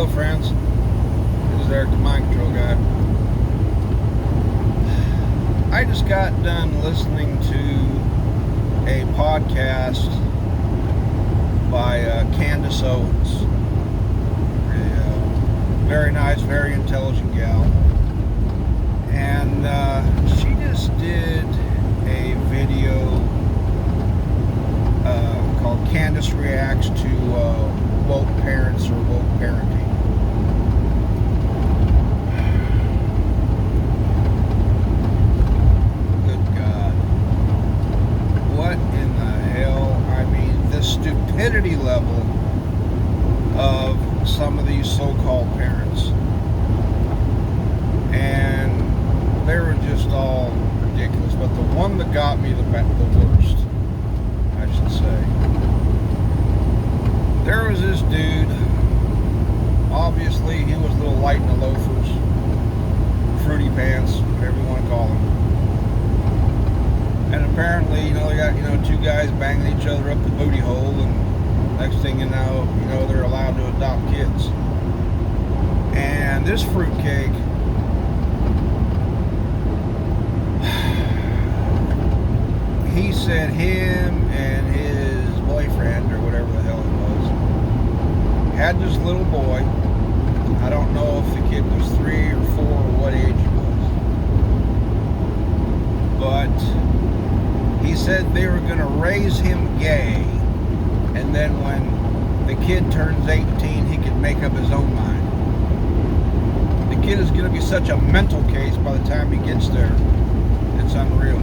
Hello friends, this is Eric the Mind Control Guy. I just got done listening to a podcast by Candace Owens. Very nice, very intelligent gal. And she just did a video called Candace Reacts to Woke Parents or Woke Parenting. Good God. What in the hell? I mean, the stupidity level of some of these so-called parents. And they were just all ridiculous. But the one that got me the worst, I should say. There was this dude, obviously he was a little light in the loafers, fruity pants, whatever you want to call him. And apparently, they got, two guys banging each other up the booty hole, and next thing you know, they're allowed to adopt kids. And this fruitcake, he said him and his boyfriend, or whatever the hell it was, had this little boy. I don't know if the kid was 3 or 4 or what age he was. But he said they were going to raise him gay, and then when the kid turns 18, he could make up his own mind. The kid is going to be such a mental case by the time he gets there. It's unreal.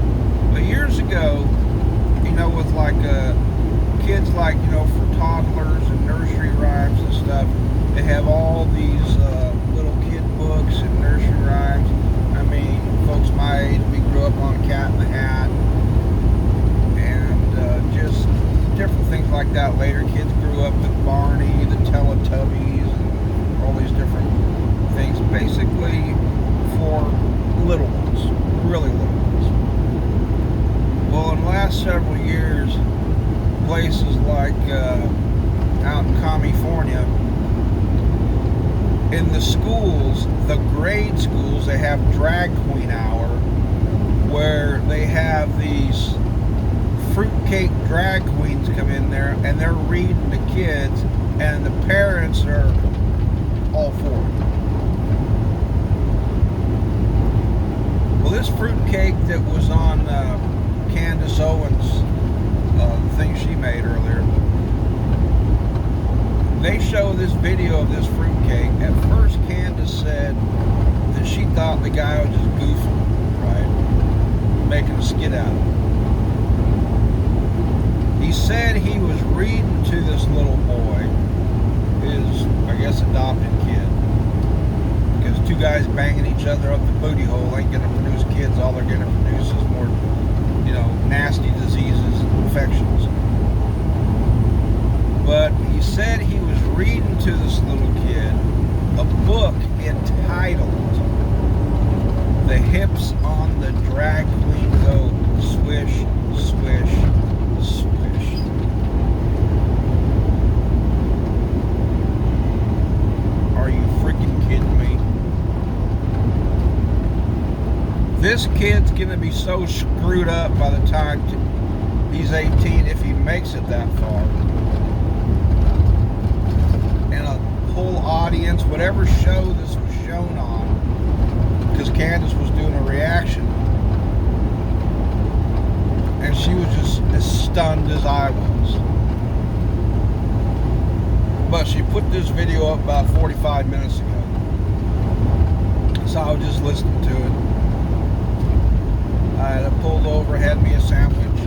But years ago, with like kids, like, for toddlers and nursery rhymes and stuff, they have all these little kid books and nursery rhymes. I mean, folks my age, we grew up on Cat in the Hat and just different things like that. Later, kids grew up with Barney, the Teletubbies, and all these different things, basically for little ones, really little ones. Well, in the last several years, places like out in California, in the schools, the grade schools, they have drag queen hour, where they have these fruitcake drag queens come in there and they're reading to kids, and the parents are all for it. Well, this fruitcake that was on Candace Owens, the thing she made earlier, they show this video of this fruitcake. At first, Candace said that she thought the guy was just goofing, right? Making a skit out of it. He said he was reading to this little boy, his, I guess, adopted kid. Because two guys banging each other up the booty hole ain't going to produce kids. All they're going to produce is more, nasty diseases and infections. But he said he was reading to this little kid a book entitled "The Hips on the Drag Queen Go Swish, Swish, Swish." Are you freaking kidding me? This kid's gonna be so screwed up by the time he's 18, if he makes it that far. And a whole audience, whatever show this was shown on, because Candace was doing a reaction, and she was just as stunned as I was. But she put this video up about 45 minutes ago, so I was just listening to it. I had pulled over, had me a sandwich,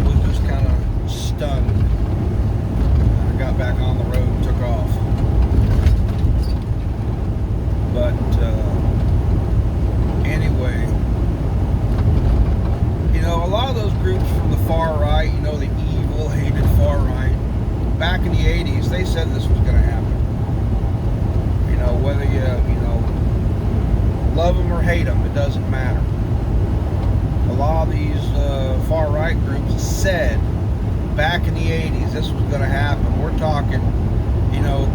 was just kind of stunned. I got back on the road and took off. But anyway, a lot of those groups from the far right, the evil, hated far right, back in the 80s, they said this was going to happen. Whether you love them or hate them, it doesn't matter. A lot of these far right groups said back in the 80s this was going to happen. We're talking,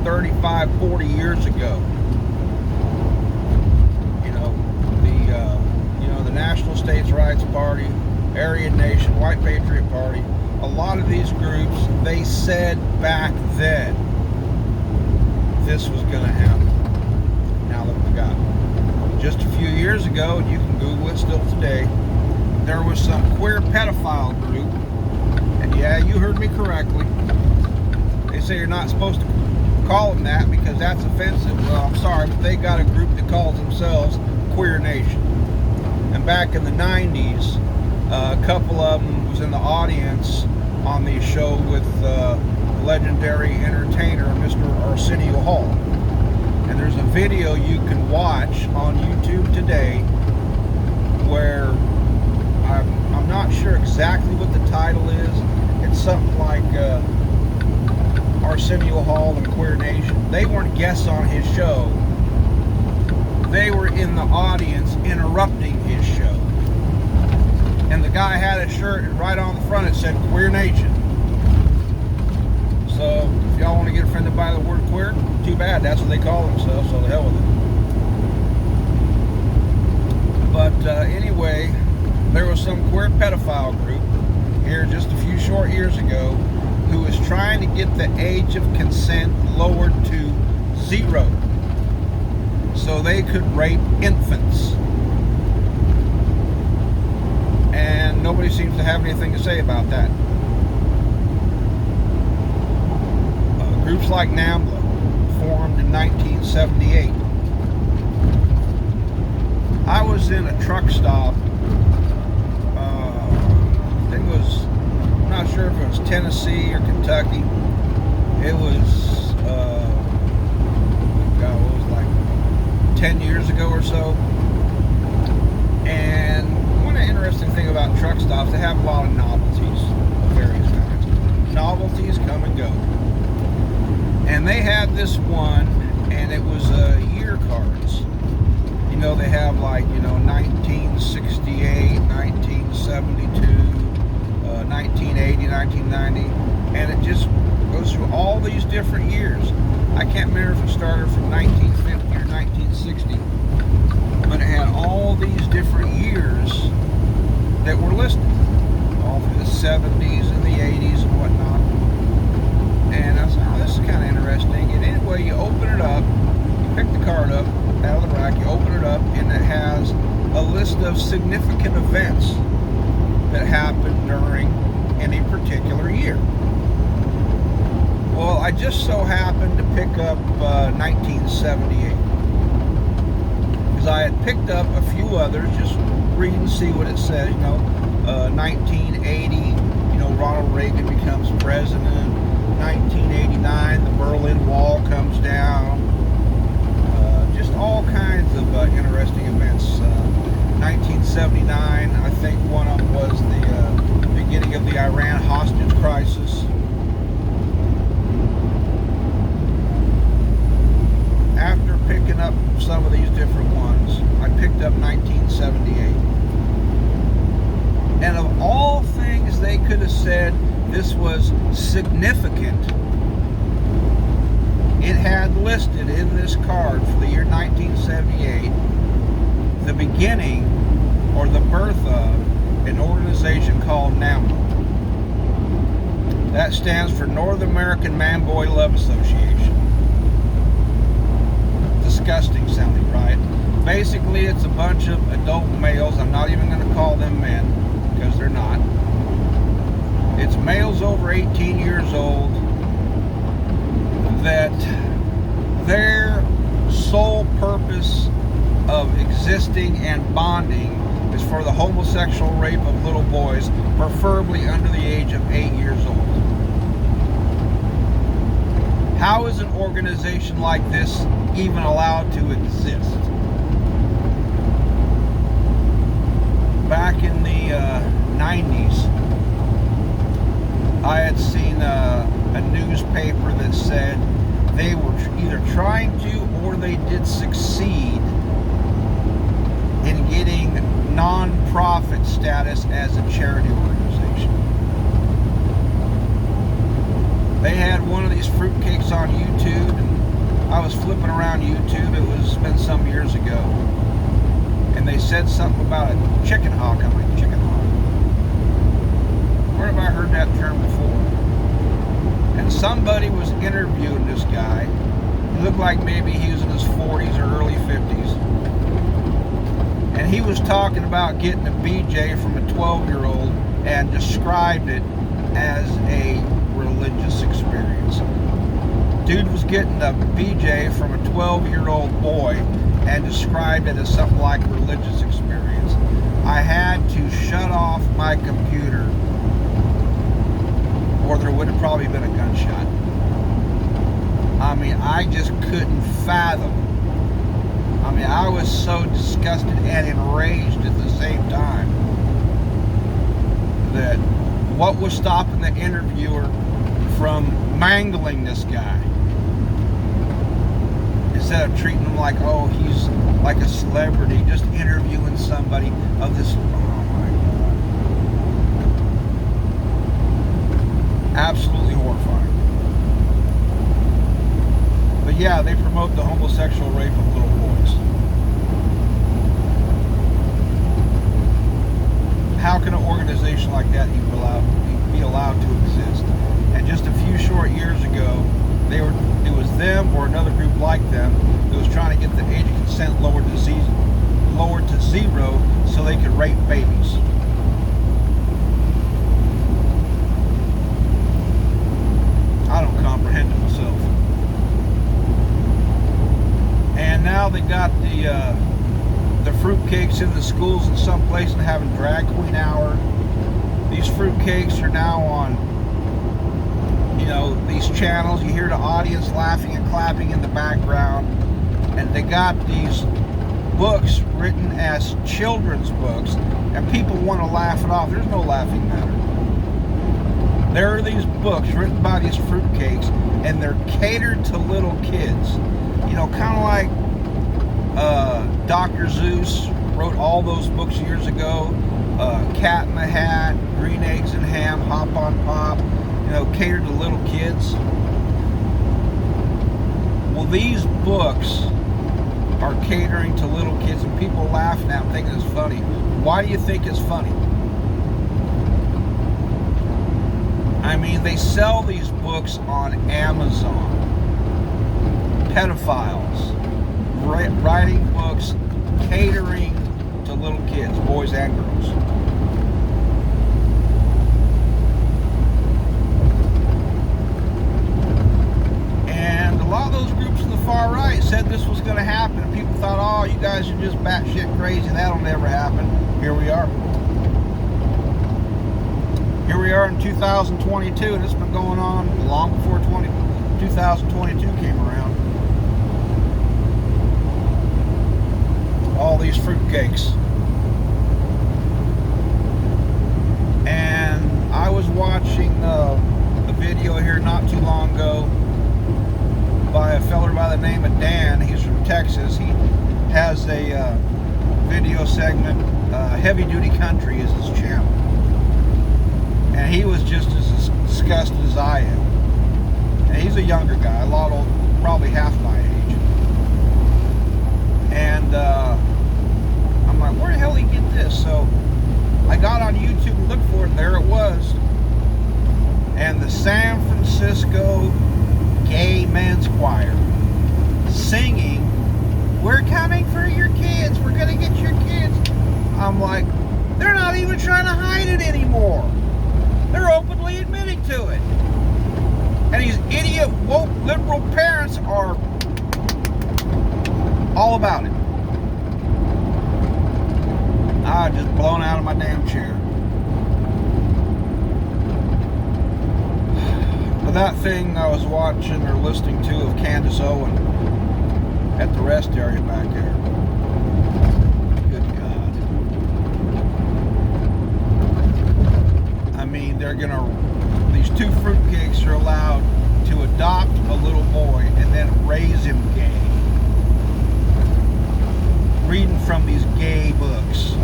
35, 40 years ago. The National States Rights Party, Aryan Nation, White Patriot Party, a lot of these groups, they said back then this was going to happen. Now look what we got. Just a few years ago, and you can Google it still today, there was some queer pedophile group, and yeah, you heard me correctly. They say you're not supposed to call them that because that's offensive. Well, I'm sorry, but they got a group that calls themselves Queer Nation. And back in the 90s, a couple of them was in the audience on the show with legendary entertainer Mr. Arsenio Hall. And there's a video you can watch on YouTube today where I'm not sure exactly what the title is. It's something like Arsenio Hall and Queer Nation. They weren't guests on his show. They were in the audience interrupting his show. And the guy had a shirt, and right on the front it said Queer Nation. So if y'all want to get offended by the word queer, too bad. That's what they call themselves, so the hell with it. But anyway, there was some queer pedophile group here just a few short years ago who was trying to get the age of consent lowered to 0 so they could rape infants. And nobody seems to have anything to say about that. Groups like NAMBLA, formed in 1978. I was in a truck stop, I'm not sure if it was Tennessee or Kentucky. It was, it was like 10 years ago or so. And one interesting thing about truck stops, they have a lot of novelties of various kinds. Novelties come and go. And they had this one, and it was year cards. They have like, 1968, 1972, 1980, 1990, and it just goes through all these different years. I can't remember if it started from 1950 or 1960, but it had all these different years that were listed, all through the 70s and the 80s and whatnot. And I was like, oh, this is kind of interesting. And anyway, you open it up, you pick the card up out of the rack, you open it up, and it has a list of significant events that happened during any particular year. Well, I just so happened to pick up 1978 because I had picked up a few others, just read and see what it says. 1980, Ronald Reagan becomes president. 1989, the Berlin Wall comes down. Just all kinds of interesting events. 1979, I think one of them was the beginning of the Iran hostage crisis. After picking up some of these different ones, I picked up 1978. And of all things they could have said this was significant, it had listed in this card for the year 1978 the beginning or the birth of an organization called NAMBLA. That stands for North American Man-Boy Love Association. Disgusting sounding, right? Basically, it's a bunch of adult males. I'm not even going to call them men because they're not. It's males over 18 years old that their sole purpose of existing and bonding is for the homosexual rape of little boys, preferably under the age of 8 years old. How is an organization like this even allowed to exist? Back in the 90s, I had seen a newspaper that said they were either trying to or they did succeed in getting non-profit status as a charity organization. They had one of these fruitcakes on YouTube, and I was flipping around YouTube. It's been some years ago, and they said something about a chicken hawk. I'm like, chicken hawk? Where have I heard that term before? And somebody was interviewing this guy. He looked like maybe he was in his 40s or early 50s. And he was talking about getting a BJ from a 12-year-old and described it as a religious experience. Dude was getting a BJ from a 12-year-old boy and described it as something like a religious experience. I had to shut off my computer, or there would have probably been a gunshot. I mean, I just couldn't fathom. I mean, I was so disgusted and enraged at the same time that what was stopping the interviewer from mangling this guy? Instead of treating him like, oh, he's like a celebrity, just interviewing somebody of this, oh my God. Absolutely horrifying. But yeah, they promote the homosexual rape of little boys. How can an organization like that be allowed to exist? And just a few short years ago, it was them or another group like them that was trying to get the age of consent lowered to zero so they could rape babies. I don't comprehend it myself. And now they got the fruitcakes in the schools in some places and having drag queen hour. These fruitcakes are now on, these channels. You hear the audience laughing and clapping in the background. And they got these books written as children's books, and people want to laugh it off. There's no laughing matter. There are these books written by these fruitcakes, and they're catered to little kids. Kind of like Dr. Seuss wrote all those books years ago. Cat in the Hat, Green Eggs and Ham, Hop on Pop, catered to little kids. Well, these books are catering to little kids, and people laughing at them thinking it's funny. Why do you think it's funny? I mean, they sell these books on Amazon. Pedophiles writing books catering to little kids, boys and girls. And a lot of those groups on the far right said this was going to happen, and people thought, oh, you guys are just batshit crazy, that'll never happen. Here we are. Here we are in 2022, and it's been going on long before 2022 came around. All these fruitcakes. And I was watching a video here not too long ago by a feller by the name of Dan. He's from Texas. He has a video segment. Heavy Duty Country is his channel. And he was just as disgusted as I am. And he's a younger guy, a lot old, probably half my age. And I'm like, where the hell did he get this? So I got on YouTube and looked for it, and there it was. And the San Francisco Gay Men's Choir singing, "We're coming for your kids, we're gonna get your kids." I'm like, they're not even trying to hide it anymore. They're openly admitting to it. And these idiot, woke, liberal parents are all about it. I was just blown out of my damn chair. But that thing I was watching or listening to of Candace Owens at the rest area back there. Good God. I mean, these two fruitcakes are allowed to adopt a little boy and then raise him gay. Reading from these gay books.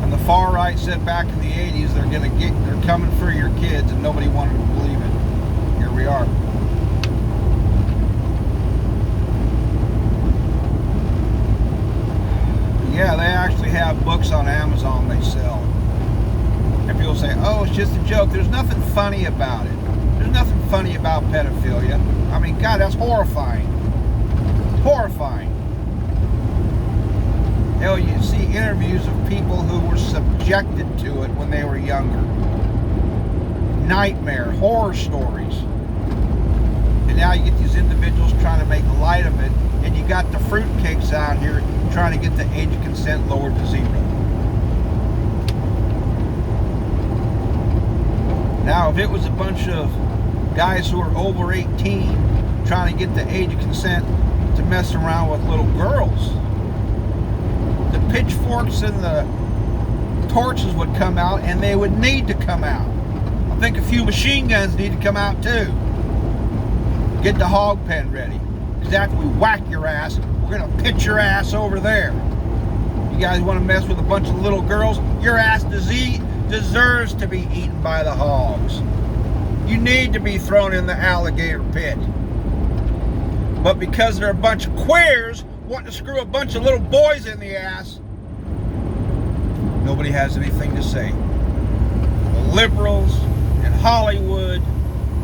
And the far right said back in the 80s they're coming for your kids, and nobody wanted to believe it. Here we are. Yeah, they actually have books on Amazon they sell. And people say, oh, it's just a joke. There's nothing funny about it. There's nothing funny about pedophilia. I mean, God, that's horrifying. Horrifying. Hell, you see interviews of people who were subjected to it when they were younger. Nightmare, horror stories. And now you get these individuals trying to make light of it, and you got the fruitcakes out here trying to get the age of consent lowered to 0. Now, if it was a bunch of guys who are over 18 trying to get the age of consent to mess around with little girls, the pitchforks and the torches would come out, and they would need to come out. I think a few machine guns need to come out too. Get the hog pen ready, because after we whack your ass, we're going to pitch your ass over there. You guys want to mess with a bunch of little girls? Your ass deserves to be eaten by the hogs. You need to be thrown in the alligator pit. But because they're a bunch of queers wanting to screw a bunch of little boys in the ass, nobody has anything to say. The liberals and Hollywood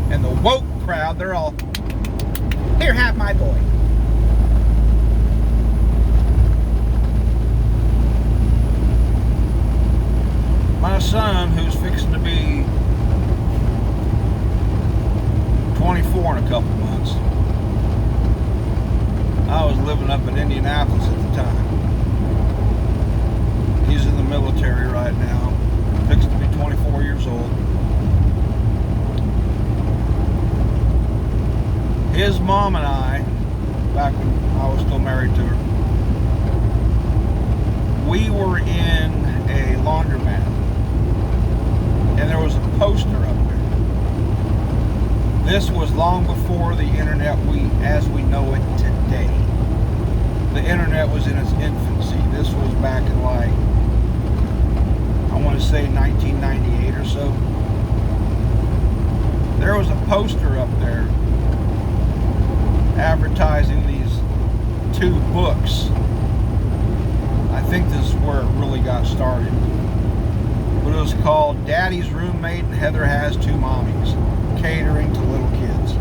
and the woke crowd, they're all, here, have my boy. My son, who's fixing to be 24 in a couple months, I was living up in Indianapolis at the time. He's in the military right now, fixing to be 24 years old. His mom and I, back when I was still married to her, we were in a laundromat, and there was a poster up there. This was long before the internet as we know it today. The internet was in its infancy. This was back in I want to say 1998 or so. There was a poster up there advertising these 2 books. I think this is where it really got started. But it was called Daddy's Roommate and Heather Has 2 Mommies, catering to little kids.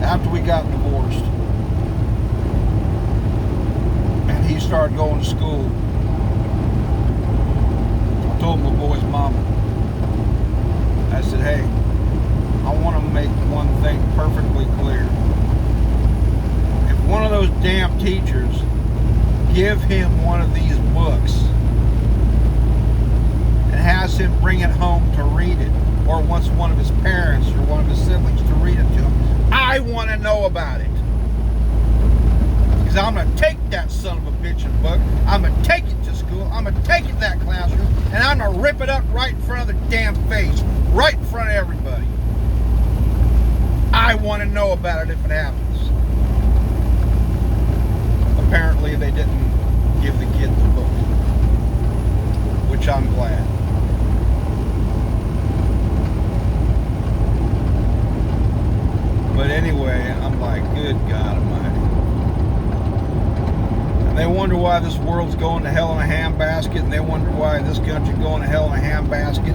After we got divorced and he started going to school, I told my boy's mama, I said, hey, I want to make one thing perfectly clear. If one of those damn teachers give him one of these books and has him bring it home to read it, or wants one of his parents or one of his siblings to read it to him, I want to know about it. Because I'm going to take that son of a bitching book, I'm going to take it to school, I'm going to take it to that classroom, and I'm going to rip it up right in front of the damn face, right in front of everybody. I want to know about it if it happens. Apparently they didn't give the kid the book, which I'm glad. But anyway, I'm like, good God Almighty. And they wonder why this world's going to hell in a handbasket, and they wonder why this country's going to hell in a handbasket.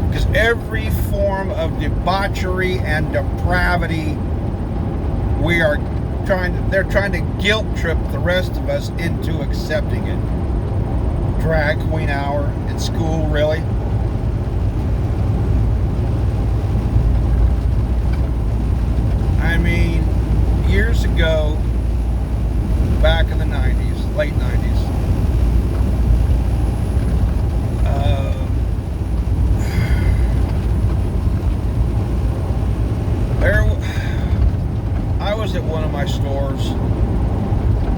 Because every form of debauchery and depravity, they're trying to guilt trip the rest of us into accepting it. Drag queen hour in school, really? I mean, years ago, back in the 90s, late 90s, I was at one of my stores,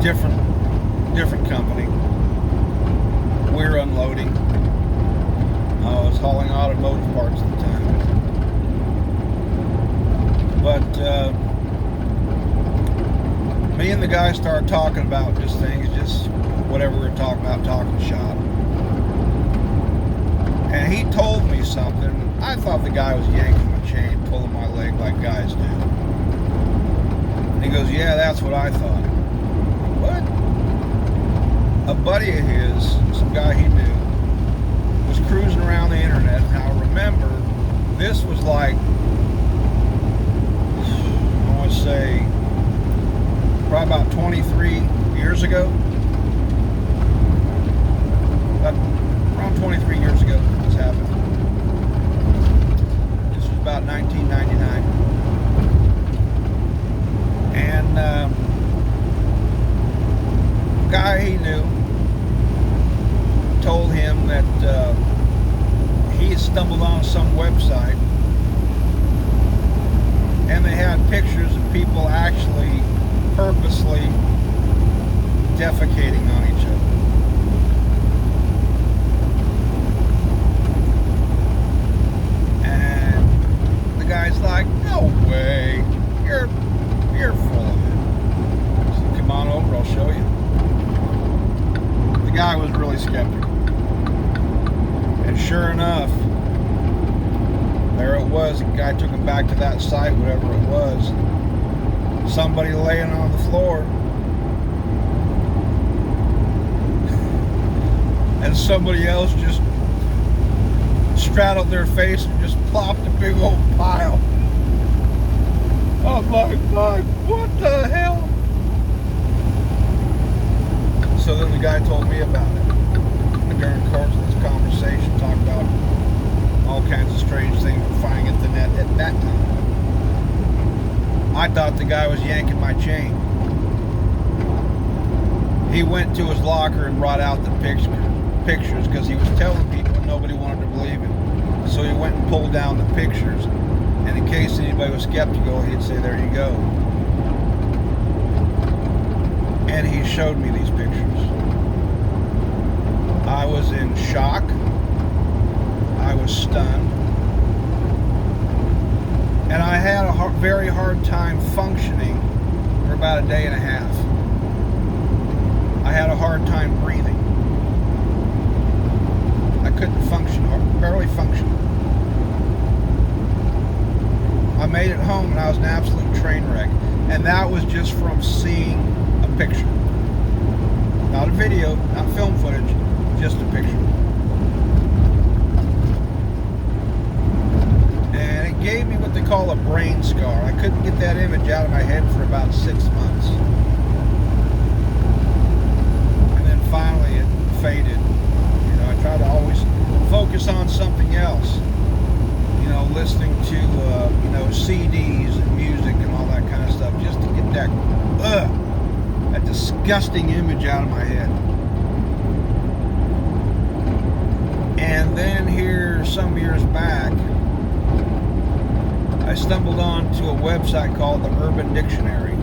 different company. We were unloading. I was hauling automotive parts at the time. But me and the guy started talking about this thing, just whatever we were talking about, talking shop. And he told me something. I thought the guy was yanking my chain, pulling my leg like guys do. And he goes, yeah, that's what I thought. What? A buddy of his, some guy he knew, was cruising around the internet. Now remember, this was like, I want to say, probably about 23 years ago. Around 23 years ago this happened. This was about 1999. And a guy he knew told him that he had stumbled on some website and they had pictures of people actually purposely defecating on each other. And the guy's like, no way, you're full of it. So come on over, I'll show you. The guy was really skeptical. And sure enough, there it was. The guy took him back to that site, whatever it was. Somebody laying on the floor. And somebody else just straddled their face and just plopped a big old pile. I'm like, what the hell? So then the guy told me about it. And during the course of this conversation, talked about all kinds of strange things we're finding at the net at that time. I thought the guy was yanking my chain. He went to his locker and brought out the pictures because he was telling people and nobody wanted to believe him. So he went and pulled down the pictures. And in case anybody was skeptical, he'd say, there you go. And he showed me these pictures. I was in shock. I was stunned. And I had a very hard time functioning for about a day and a half. I had a hard time breathing. I couldn't function, or barely function. I made it home and I was an absolute train wreck. And that was just from seeing a picture. Not a video, not film footage, just a picture. And it gave me what they call a brain scar. I couldn't get that image out of my head for about 6 months. And then finally it faded. You know, I try to always focus on something else. You know, listening to, you know, CDs and music and all that kind of stuff, just to get that disgusting image out of my head. And then here, some years back, I stumbled onto a website called the Urban Dictionary.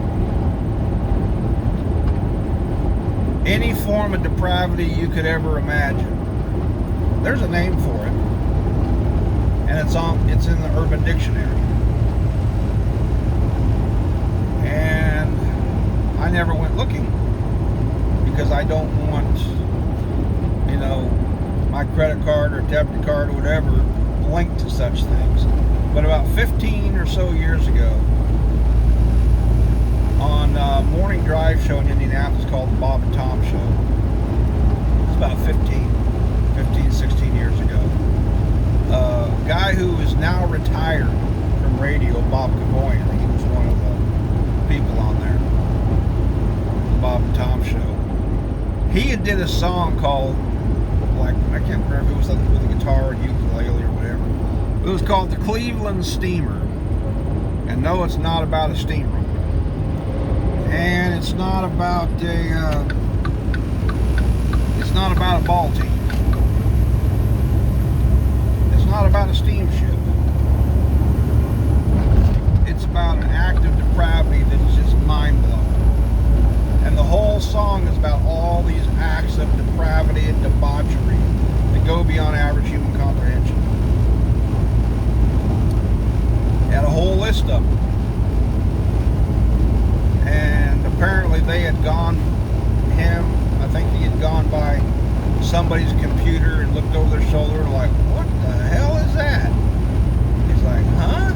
Any form of depravity you could ever imagine. There's a name for it. And it's in the Urban Dictionary. And I never went looking because I don't want, you know, my credit card or debit card or whatever linked to such things. But about 15 or so years ago, on a morning drive show in Indianapolis called the Bob and Tom Show, it's about 15, 16 years ago, a guy who is now retired from radio, Bob Cavoyan, he was one of the people on there, the Bob and Tom Show. He had did a song called, like, I can't remember if it was with a guitar or ukulele or whatever. It was called the Cleveland Steamer. And no, it's not about a steamer. And it's not about a ball team. It's not about a steamship. It's about an act of depravity that is just mind-blowing. And the whole song is about all these acts of depravity and debauchery that go beyond average human comprehension. Had a whole list of them. And apparently they had gone, I think he had gone by somebody's computer and looked over their shoulder like, what the hell is that? He's like, huh?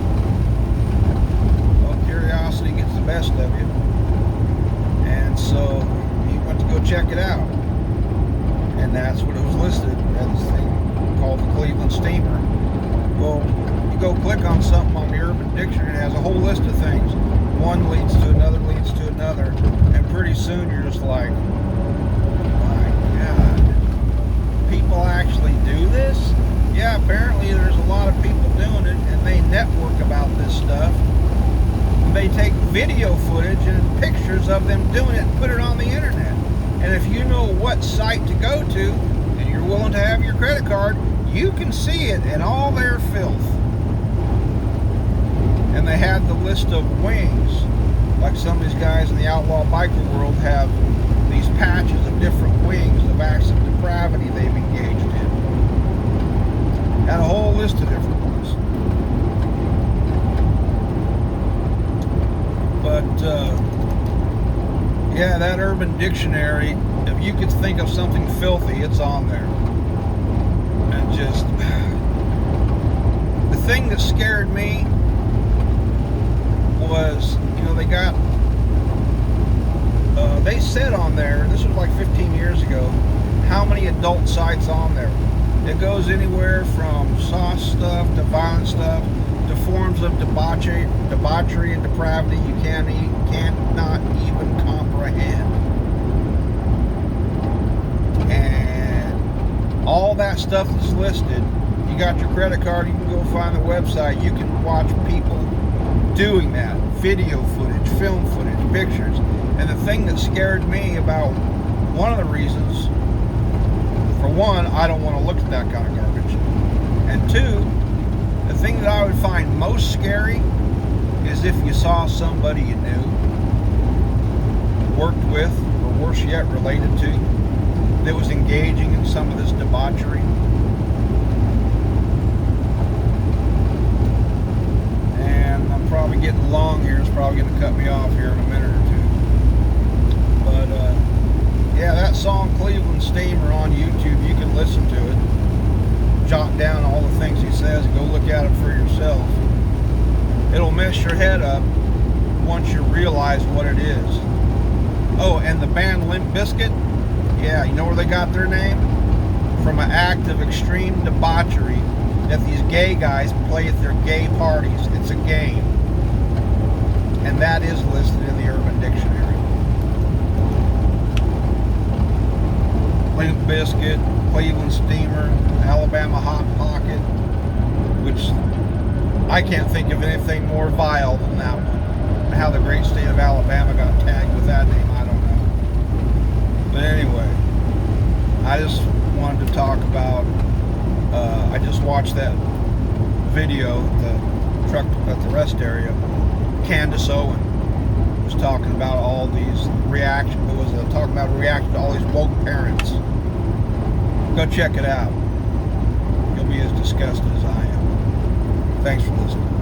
Well, curiosity gets the best of you. And so he went to go check it out. And that's what it was listed as, this thing called the Cleveland Steamer. Well, you go click on something on the Urban Dictionary, it has a whole list of things. One leads to another, leads to another, and pretty soon you're just like, my God, people actually do this? Yeah, apparently there's a lot of people doing it, and they network about this stuff. They take video footage and pictures of them doing it and put it on the internet. And if you know what site to go to, and you're willing to have your credit card, you can see it in all their filth. And they had the list of wings, like some of these guys in the outlaw biker world have these patches of different wings of acts of depravity they've engaged in. Had a whole list of different ones. But yeah, that Urban Dictionary, if you could think of something filthy, it's on there. And just the thing that scared me was, you know, they said on there, this was like 15 years ago, how many adult sites on there. It goes anywhere from soft stuff to violent stuff to forms of debauchery and depravity you cannot even comprehend. And all that stuff that's listed, you got your credit card, you can go find the website, you can watch people doing that, video footage, film footage, pictures. And the thing that scared me about, one of the reasons, for one, I don't want to look at that kind of garbage, and two, the thing that I would find most scary is if you saw somebody you knew, worked with, or worse yet, related to, that was engaging in some of this debauchery. And I'm probably getting long here. It's probably going to cut me off here in a minute or two. But yeah, that song Cleveland Steamer on YouTube, you can listen to it, jot down all the things he says, and go look at it for yourself. It'll mess your head up once you realize what it is. Oh, and the band Limp Bizkit, yeah, you know where they got their name? From an act of extreme debauchery that these gay guys play at their gay parties. It's a game. And that is listed in the Urban Dictionary. Limp Bizkit, Cleveland Steamer, Alabama Hot Pocket, which I can't think of anything more vile than that one. How the great state of Alabama got tagged with that name, I don't know. But anyway, I just wanted to talk about, I just watched that video at the truck at the rest area. Candace Owens was talking about all these reactions, talking about a reaction to all these woke parents. Go check it out. You'll be as disgusted as I am. Thanks for listening.